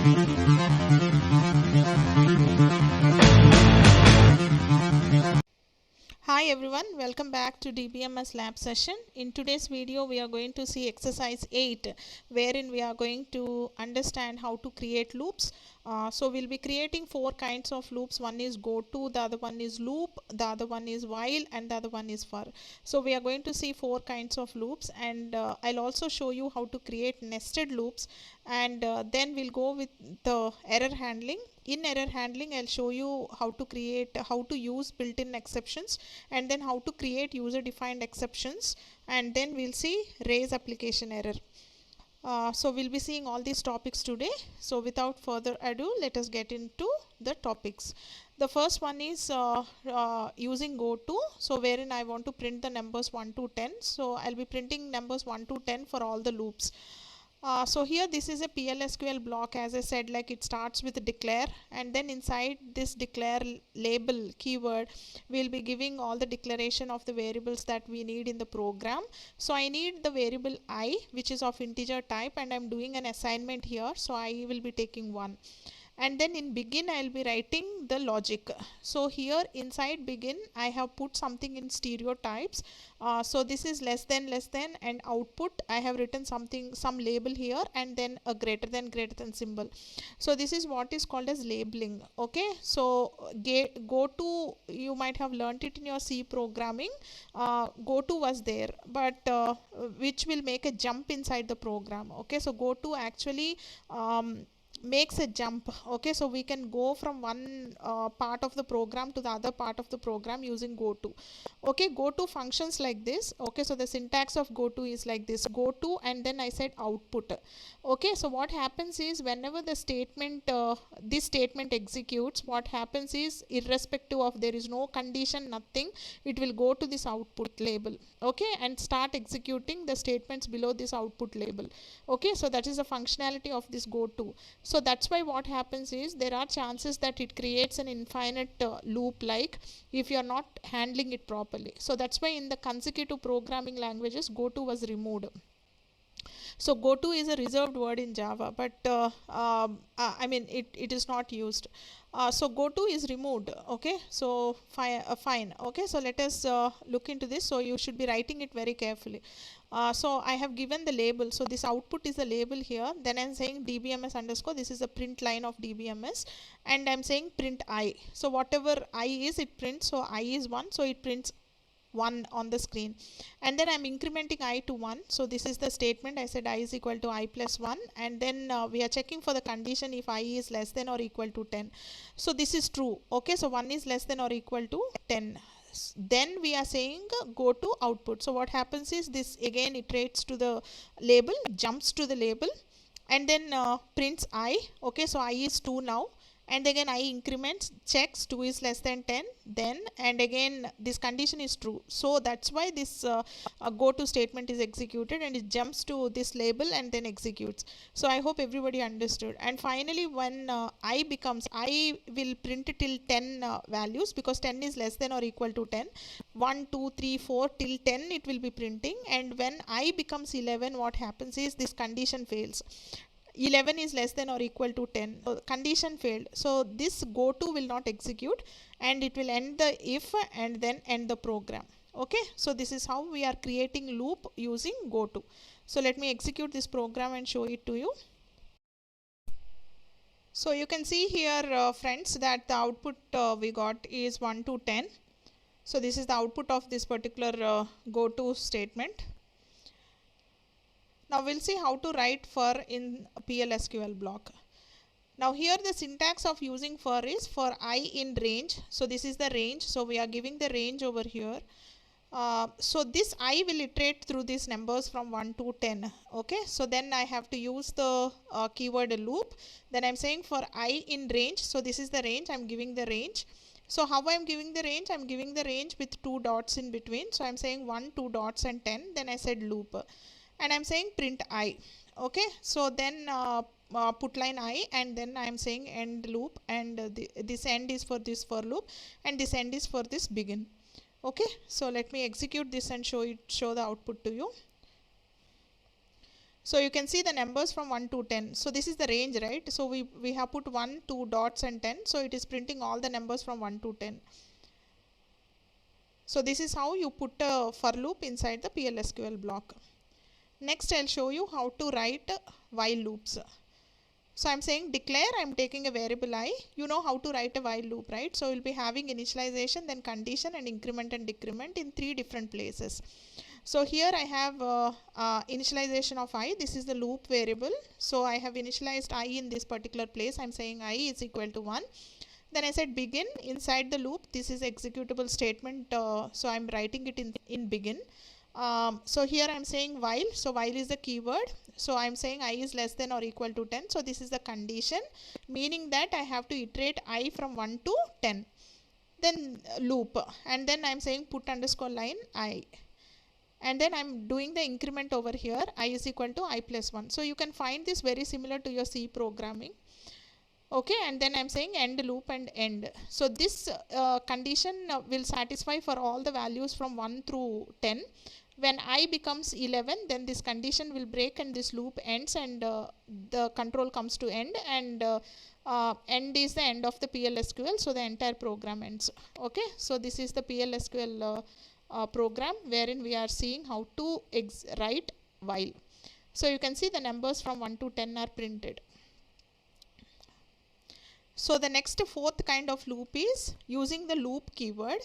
Hi everyone, welcome back to DBMS lab session. In today's video we are going to see exercise 8 wherein we are going to understand how to create loops. So we'll be creating 4 kinds of loops. One is goto, the other one is loop, the other one is while, and the other one is for. So we are going to see 4 kinds of loops, and I'll also show you how to create nested loops, and then we'll go with the error handling. In error handling I'll show you how to use built-in exceptions, and then how to create user defined exceptions, and then we'll see raise application error. So we'll be seeing all these topics today. So without further ado, let us get into the topics. The first one is using goto, so wherein I want to print the numbers 1 to 10. So I'll be printing numbers 1 to 10 for all the loops. So here this is a PLSQL block. As I said, like, it starts with declare, and then inside this declare label keyword we'll be giving all the declaration of the variables that we need in the program. So I need the variable I, which is of integer type, and I'm doing an assignment here, so I will be taking 1. And then in begin I'll be writing the logic. So here inside begin I have put something in stereotypes. So this is less than, and output I have written some label here, and then a greater than symbol. So this is what is called as labeling. Okay, so goto, you might have learnt it in your C programming. Goto was there, but which will make a jump inside the program. Okay, so goto actually makes a jump. Okay, so we can go from one part of the program to the other part of the program using goto. Okay, goto functions like this. Okay, so the syntax of goto is like this: goto, and then I said output. Okay, so what happens is whenever the statement this statement executes, what happens is, irrespective of there is no condition, nothing, it will go to this output label. Okay, and start executing the statements below this output label. Okay, so that is the functionality of this goto. So that's why what happens is there are chances that it creates an infinite loop, like, if you are not handling it properly. So that's why in the consecutive programming languages goto was removed. So goto is a reserved word in Java, but I mean it is not used. So goto is removed. Okay, so fine. Okay, so let us look into this. So you should be writing it very carefully. So I have given the label. So this output is the label here. Then I'm saying dbms underscore, this is a print line of dbms, and I'm saying print I. So whatever I is, it prints. So I is 1, so it prints 1 on the screen, and then I'm incrementing I to 1. So this is the statement. I said I is equal to I plus 1, and then we are checking for the condition if I is less than or equal to 10. So this is true. Okay, so 1 is less than or equal to 10. Then we are saying go to output. So what happens is, this again iterates to the label, jumps to the label, and then prints I. Okay, so I is 2 now, and again I increments, checks 2 is less than 10, then, and again this condition is true. So that's why this go to statement is executed, and it jumps to this label and then executes. So I hope everybody understood. And finally, when I becomes, I will print till 10 values, because 10 is less than or equal to 10. 1 2 3 4 till 10 it will be printing, and when I becomes 11, what happens is this condition fails. 11 is less than or equal to 10, so condition failed. So this goto will not execute, and it will end the if and then end the program. Okay, so this is how we are creating loop using goto. So let me execute this program and show it to you. So you can see here friends, that the output we got is 1 to 10. So this is the output of this particular goto statement. Now we'll see how to write for in PLSQL block. Now here the syntax of using for is for I in range. So this is the range. So we are giving the range over here. So this I will iterate through these numbers from 1 to 10. Okay, so then I have to use the keyword loop. Then I'm saying for I in range. So this is the range, I'm giving the range. So how I'm giving the range? I'm giving the range with 2 dots in between. So I'm saying 1, 2 dots and 10. Then I said loop, and I'm saying print I. Okay, so then put line I, and then I'm saying end loop, and this end is for this for loop, and this end is for this begin. Okay, so let me execute this and show the output to you. So you can see the numbers from 1 to 10. So this is the range, right? So we have put 1, 2 dots and 10. So it is printing all the numbers from 1 to 10. So this is how you put a for loop inside the PLSQL block. Next I'll show you how to write while loops. So I'm saying declare, I'm taking a variable I. You know how to write a while loop, right? So we'll be having initialization, then condition and increment and decrement in 3 different places. So here I have initialization of I. This is the loop variable. So I have initialized I in this particular place. I'm saying I is equal to 1. Then I said begin. Inside the loop, this is executable statement. So I'm writing it in begin. So here I'm saying while. So while is the keyword. So I'm saying I is less than or equal to 10. So this is the condition, meaning that I have to iterate I from 1 to 10. Then loop. And then I'm saying put underscore line I. And then I'm doing the increment over here, I is equal to I plus 1. So you can find this very similar to your C programming. Okay, and then I'm saying end loop and end. So this condition will satisfy for all the values from 1 through 10. When I becomes 11, then this condition will break and this loop ends, and the control comes to end, and end is the end of the PLSQL, so the entire program ends. Okay, so this is the PLSQL program wherein we are seeing how to write while. So you can see the numbers from 1 to 10 are printed. So the next fourth kind of loop is using the loop keyword.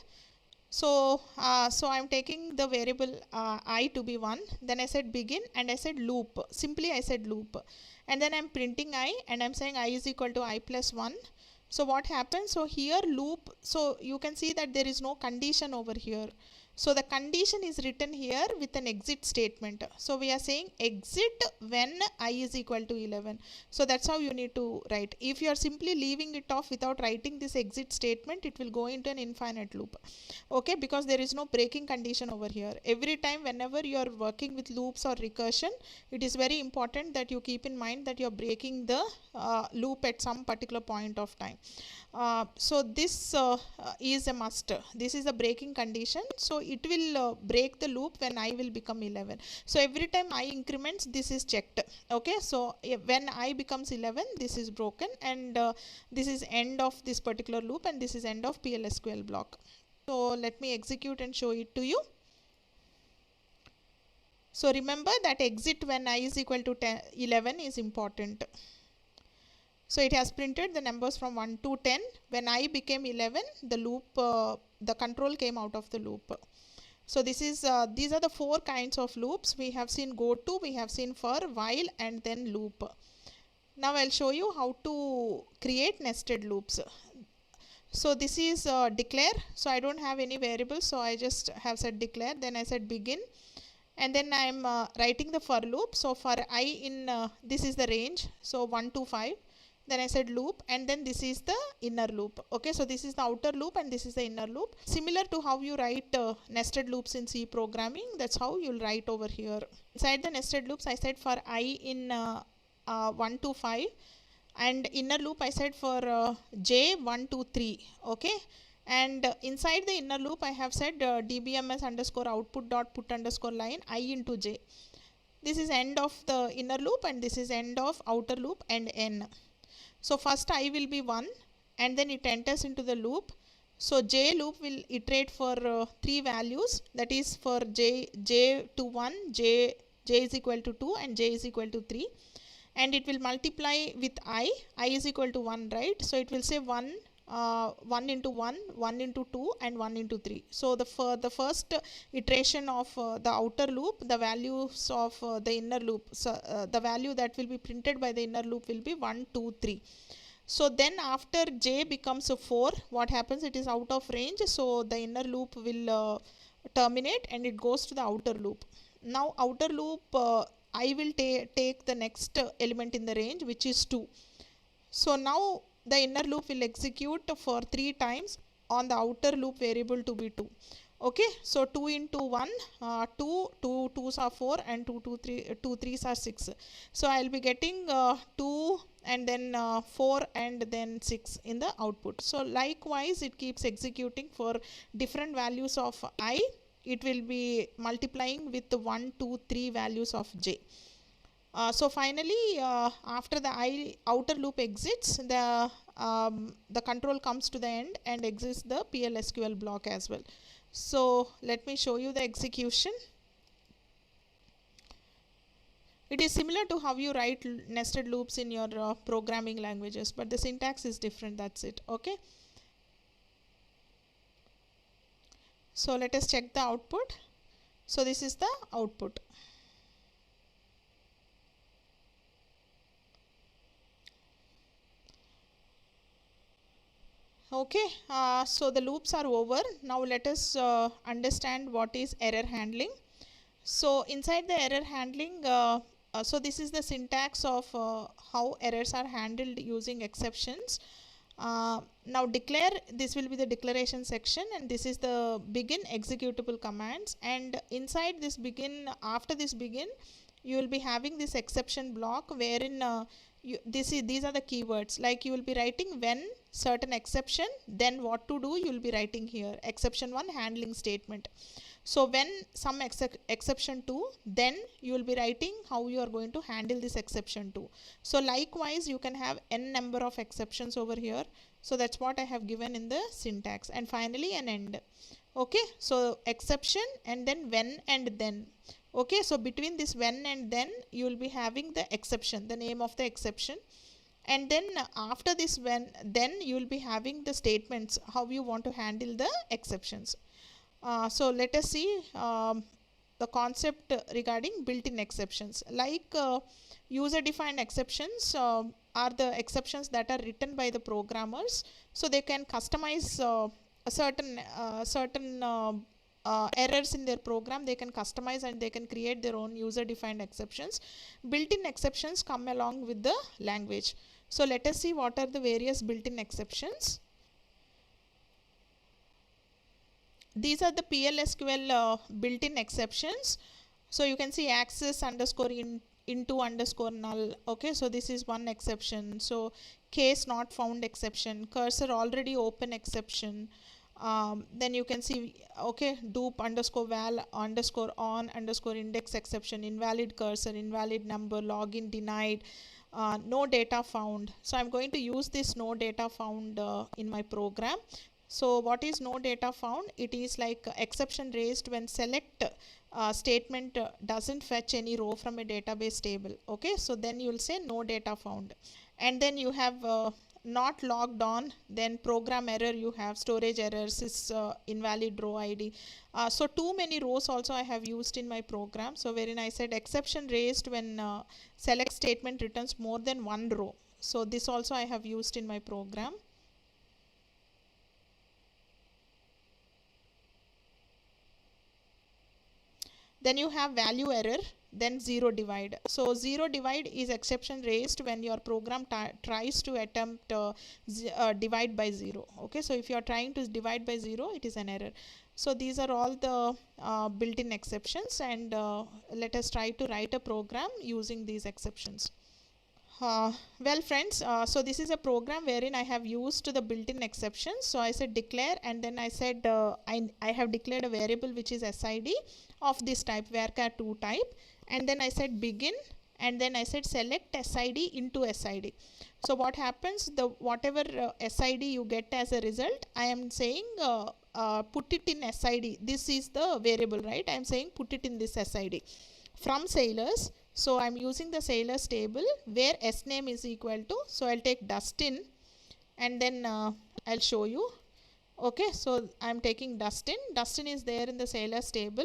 So I'm taking the variable I to be 1, then I said begin and I said loop. Simply I said loop, and then I'm printing I and I'm saying I is equal to I plus 1. So what happens? So here loop, so you can see that there is no condition over here. So the condition is written here with an exit statement. So we are saying exit when I is equal to 11. So that's how you need to write. If you are simply leaving it off without writing this exit statement, it will go into an infinite loop. Okay, because there is no breaking condition over here. Every time whenever you are working with loops or recursion, it is very important that you keep in mind that you are breaking the loop at some particular point of time. So this is a must. This is a breaking condition. So it will break the loop when I will become 11. So every time I increments, this is checked. Okay, so when I becomes 11, this is broken, and this is end of this particular loop, and this is end of PLSQL block. So let me execute and show it to you. So remember that exit when I is equal to 11 is important. So it has printed the numbers from 1 to 10. When I became 11, the loop, the control came out of the loop. So this is these are the 4 kinds of loops. We have seen go to, we have seen for, while, and then loop. Now I'll show you how to create nested loops. So this is declare. So I don't have any variables, so I just have said declare. Then I said begin, and then I'm writing the for loop. So for I in this is the range, so 1 to 5. Then I said loop, and then this is the inner loop. Okay, so this is the outer loop and this is the inner loop. Similar to how you write nested loops in C programming, that's how you'll write over here. Inside the nested loops, I said for I in 1 to 5, and inner loop I said for j 1 to 3. Okay, and inside the inner loop I have said dbms underscore output dot put underscore line I into j. This is end of the inner loop and this is end of outer loop and n. So first I will be 1, and then it enters into the loop. So j loop will iterate for 3 values, that is for j to 1, j is equal to 2 and j is equal to 3, and it will multiply with I is equal to 1, right? So it will say 1 into 1, 1 into 2 and 1 into 3. So the first iteration of the outer loop, the values of the inner loop, so the value that will be printed by the inner loop will be 1, 2, 3. So then after j becomes a 4, what happens? It is out of range, so the inner loop will terminate and it goes to the outer loop. Now outer loop, I will take the next element in the range, which is 2. So now the inner loop will execute for 3 times on the outer loop variable to be 2. Okay, so 2 into 1, 2 2s are 4 and 2 3s are 6. So I will be getting 2 and then 4 and then 6 in the output. So likewise it keeps executing for different values of I. It will be multiplying with the 1, 2, 3 values of j. So finally, after the outer loop exits, the control comes to the end and exits the PLSQL block as well. So let me show you the execution. It is similar to how you write nested loops in your programming languages, but the syntax is different. That's it. Okay. So let us check the output. So this is the output. Okay, so the loops are over. Now let us understand what is error handling. So inside the error handling, so this is the syntax of how errors are handled using exceptions. Now declare, this will be the declaration section, and this is the begin executable commands, and inside this begin, after this begin, you will be having this exception block wherein these are the keywords, like you will be writing when certain exception, then what to do you will be writing here, exception 1 handling statement. So when some exception 2, then you will be writing how you are going to handle this exception 2. So likewise you can have n number of exceptions over here. So that's what I have given in the syntax, and finally an end. Okay, so exception and then when and then. Okay, so between this when and then you will be having the exception, the name of the exception, and then after this when then you will be having the statements how you want to handle the exceptions. So let us see the concept regarding built-in exceptions. Like user-defined exceptions are the exceptions that are written by the programmers, so they can customize a certain errors in their program. They can customize and they can create their own user-defined exceptions. Built-in exceptions come along with the language. So let us see what are the various built-in exceptions. These are the PLSQL built-in exceptions. So you can see access underscore into underscore null. Okay, so this is one exception. So case not found exception, cursor already open exception. Then you can see, okay, dupe underscore val underscore on underscore index exception, invalid cursor, invalid number, login denied, no data found. So I'm going to use this no data found in my program. So what is no data found? It is like exception raised when select statement doesn't fetch any row from a database table. Okay, so then you will say no data found. And then you have not logged on, then program error, you have storage errors, is invalid row ID. So too many rows also I have used in my program. So wherein I said exception raised when select statement returns more than one row. So this also I have used in my program. Then you have value error, then zero divide. So zero divide is exception raised when your program tries to attempt divide by 0. Okay, so if you are trying to divide by 0, it is an error. So these are all the built-in exceptions, and let us try to write a program using these exceptions. Well friends, so this is a program wherein I have used the built-in exceptions. So I said declare, and then I said I have declared a variable which is SID of this type, varchar2 type, and then I said begin, and then I said select SID into SID. So what happens, the whatever SID you get as a result, I am saying put it in SID. This is the variable, right? I am saying put it in this SID from sailors. So I'm using the sailors table where S name is equal to, so I'll take Dustin, and then I'll show you. Okay, so I'm taking Dustin. Dustin is there in the sailors table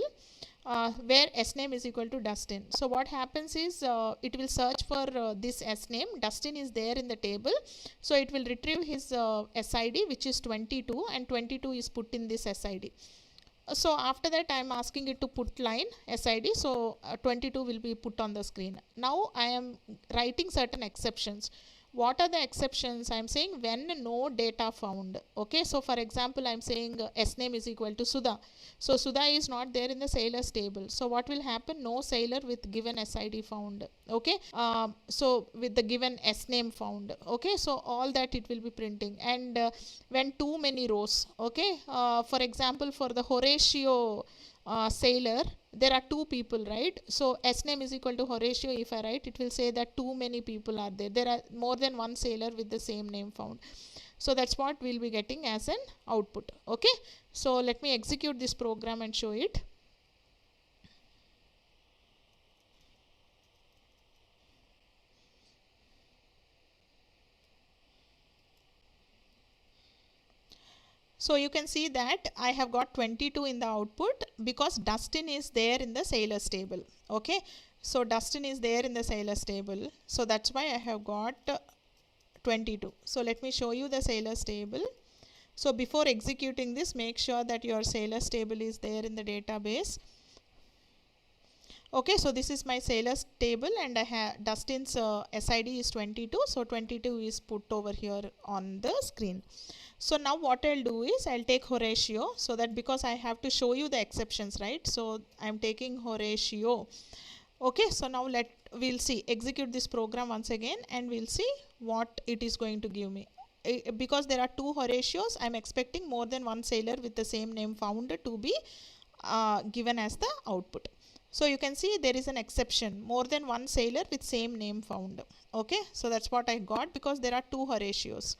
where S name is equal to Dustin. So what happens is it will search for this S name. Dustin is there in the table, so it will retrieve his SID, which is 22, and 22 is put in this SID. So after that I am asking it to put line SID, so 22 will be put on the screen. Now I am writing certain exceptions. What are the exceptions? I am saying when no data found. Okay, so for example I am saying S name is equal to Sudha. So Sudha is not there in the sailors table. So what will happen? No sailor with given SID found. Okay, so with the given S name found. Okay, so all that it will be printing. And when too many rows. Okay, for example for the Horatio sailor, there are two people, right? So S name is equal to Horatio. If I write, it will say that too many people are there. There are more than one sailor with the same name found. So that's what we'll be getting as an output. Okay, so let me execute this program and show it. So you can see that I have got 22 in the output because Dustin is there in the sailors table. Okay, so Dustin is there in the sailors table, so that's why I have got 22. So let me show you the sailors table. So before executing this, make sure that your sailors table is there in the database. Okay, so this is my sailors table, and I have Dustin's SID is 22, so 22 is put over here on the screen. So now what I'll do is I'll take Horatio, so that because I have to show you the exceptions, right? So I'm taking Horatio. Okay, so now we'll see, execute this program once again, and we'll see what it is going to give me. Because there are two Horatios, I'm expecting more than one sailor with the same name found to be given as the output. So you can see there is an exception, more than one sailor with same name found. Okay, so that's what I got because there are two Horatios.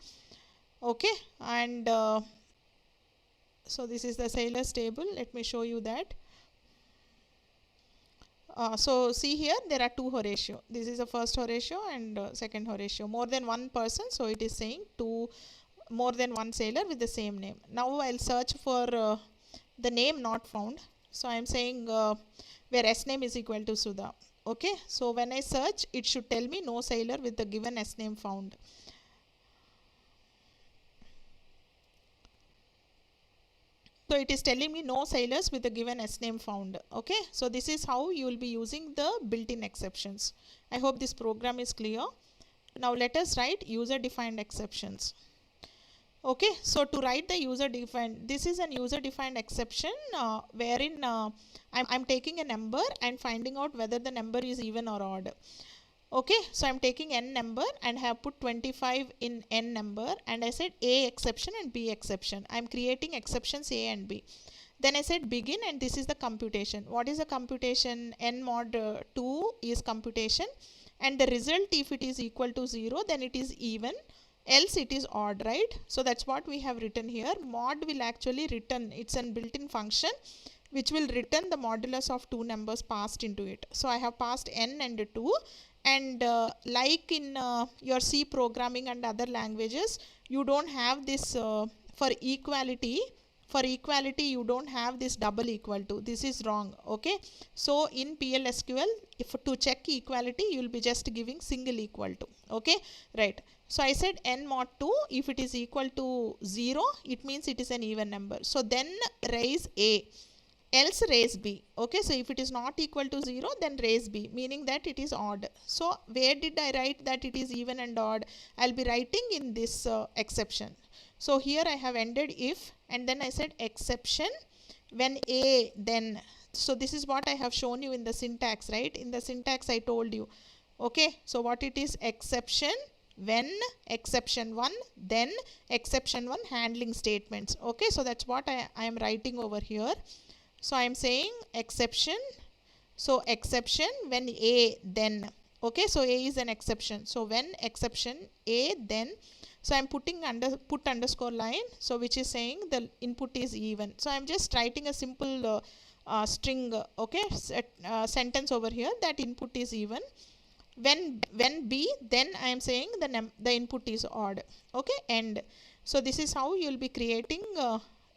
Okay, and so this is the sailors table. Let me show you that. So see here, there are two Horatio. This is the first Horatio and second Horatio. More than one person, so it is saying two, more than one sailor with the same name. Now I'll search for the name not found. So I'm saying where S name is equal to Sudha. Okay, so when I search, it should tell me no sailor with the given S name found. So it is telling me no sailors with the given S name found. Okay, so this is how you will be using the built-in exceptions. I hope this program is clear. Now let us write user defined exceptions. Okay, so to write the user defined, this is an user defined exception wherein I'm taking a number and finding out whether the number is even or odd. Okay, so I'm taking n number and have put 25 in n number, and I said A exception and B exception. I'm creating exceptions A and B. Then I said begin, and this is the computation. What is the computation? N mod 2 is computation, and the result, if it is equal to 0, then it is even, else it is odd, right? So that's what we have written here. Mod will actually return, it's a built-in function which will return the modulus of two numbers passed into it. So I have passed n and 2, and like in your C programming and other languages, you don't have this for equality. For equality, you don't have this double equal to. This is wrong. Okay, so in PLSQL, if to check equality, you will be just giving single equal to. Okay, right. So I said n mod 2, if it is equal to 0, it means it is an even number. So then raise A, else raise B. Okay, so if it is not equal to 0, then raise B, meaning that it is odd. So where did I write that it is even and odd? I'll be writing in this exception. So here I have ended if, and then I said exception when A then. So this is what I have shown you in the syntax, right? In the syntax I told you. Okay, so what it is? Exception when exception 1, then exception 1 handling statements. Okay, so that's what I am writing over here. So I am saying exception, so exception when A then. Okay, so A is an exception, so when exception A then, so I am putting put underscore line, so which is saying the input is even. So I am just writing a simple string, okay, sentence over here, that input is even. When B, then I am saying the input is odd. Okay, and so this is how you will be creating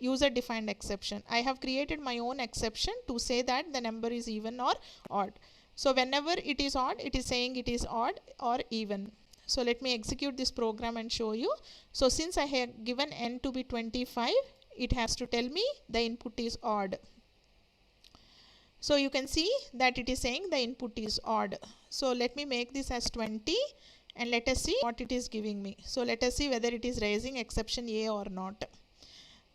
user defined exception. I have created my own exception to say that the number is even or odd. So whenever it is odd, it is saying it is odd or even. So let me execute this program and show you. So since I have given n to be 25, it has to tell me the input is odd. So you can see that it is saying the input is odd. So let me make this as 20, and let us see what it is giving me. So let us see whether it is raising exception A or not.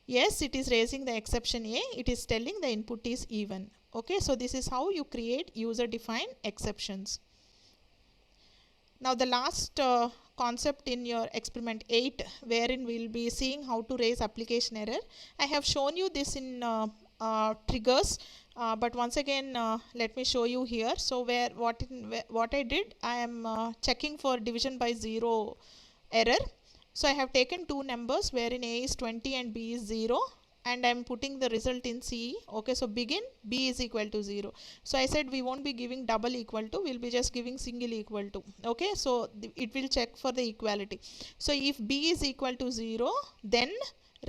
Yes, it is raising the exception A. It is telling the input is even. Okay, so this is how you create user defined exceptions. Now the last concept in your experiment 8, wherein we will be seeing how to raise application error. I have shown you this in triggers, but once again let me show you here. So what I did, I am checking for division by 0 error. So I have taken two numbers wherein A is 20 and B is 0, and I am putting the result in C. Okay, so begin B is equal to 0. So I said we won't be giving double equal to, we'll be just giving single equal to. Okay, so it will check for the equality. So if B is equal to 0, then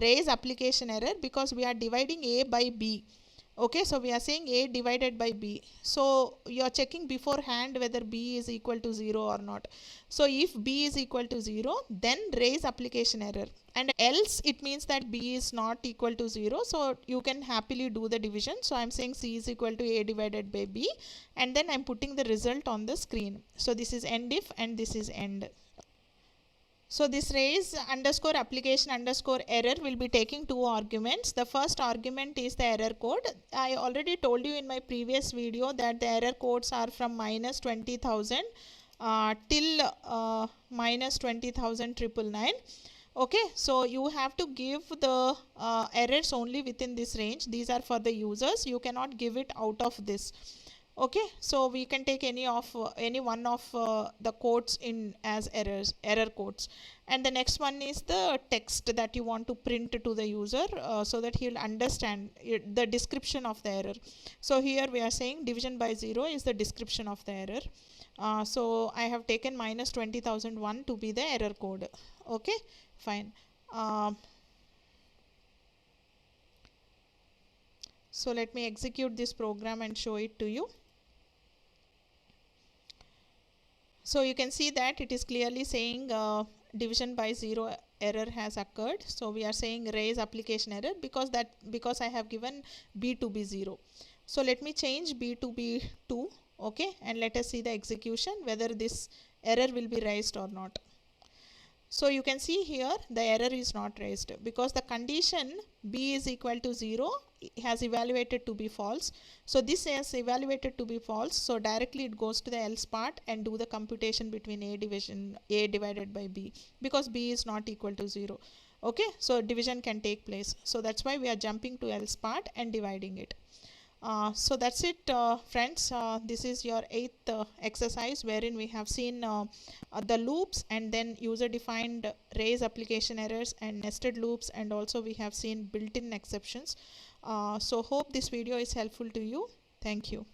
raise application error, because we are dividing A by B. Okay, so we are saying A divided by B. So you are checking beforehand whether B is equal to 0 or not. So if B is equal to 0, then raise application error, and else it means that B is not equal to 0. So you can happily do the division. So I am saying C is equal to A divided by B, and then I am putting the result on the screen. So this is end if and this is end. So this raise underscore application underscore error will be taking two arguments. The first argument is the error code. I already told you in my previous video that the error codes are from minus 20,000 till minus 20,999. Okay, so you have to give the errors only within this range. These are for the users. You cannot give it out of this. Okay, so we can take any one of the codes in as error codes, and the next one is the text that you want to print to the user, so that he will understand the description of the error. So here we are saying division by 0 is the description of the error. So I have taken minus 20,001 to be the error code. Okay, fine. So let me execute this program and show it to you. So you can see that it is clearly saying division by 0 error has occurred. So we are saying raise application error because I have given B to be 0. So let me change B to be 2. Okay, and let us see the execution whether this error will be raised or not. So you can see here the error is not raised because the condition B is equal to 0 has evaluated to be false. So this is evaluated to be false, so directly it goes to the else part and do the computation between A divided by B, because B is not equal to 0. Okay, so division can take place. So that's why we are jumping to else part and dividing it. So that's it, friends. This is your 8th exercise, wherein we have seen the loops and then user defined raise application errors and nested loops, and also we have seen built-in exceptions. So hope this video is helpful to you. Thank you.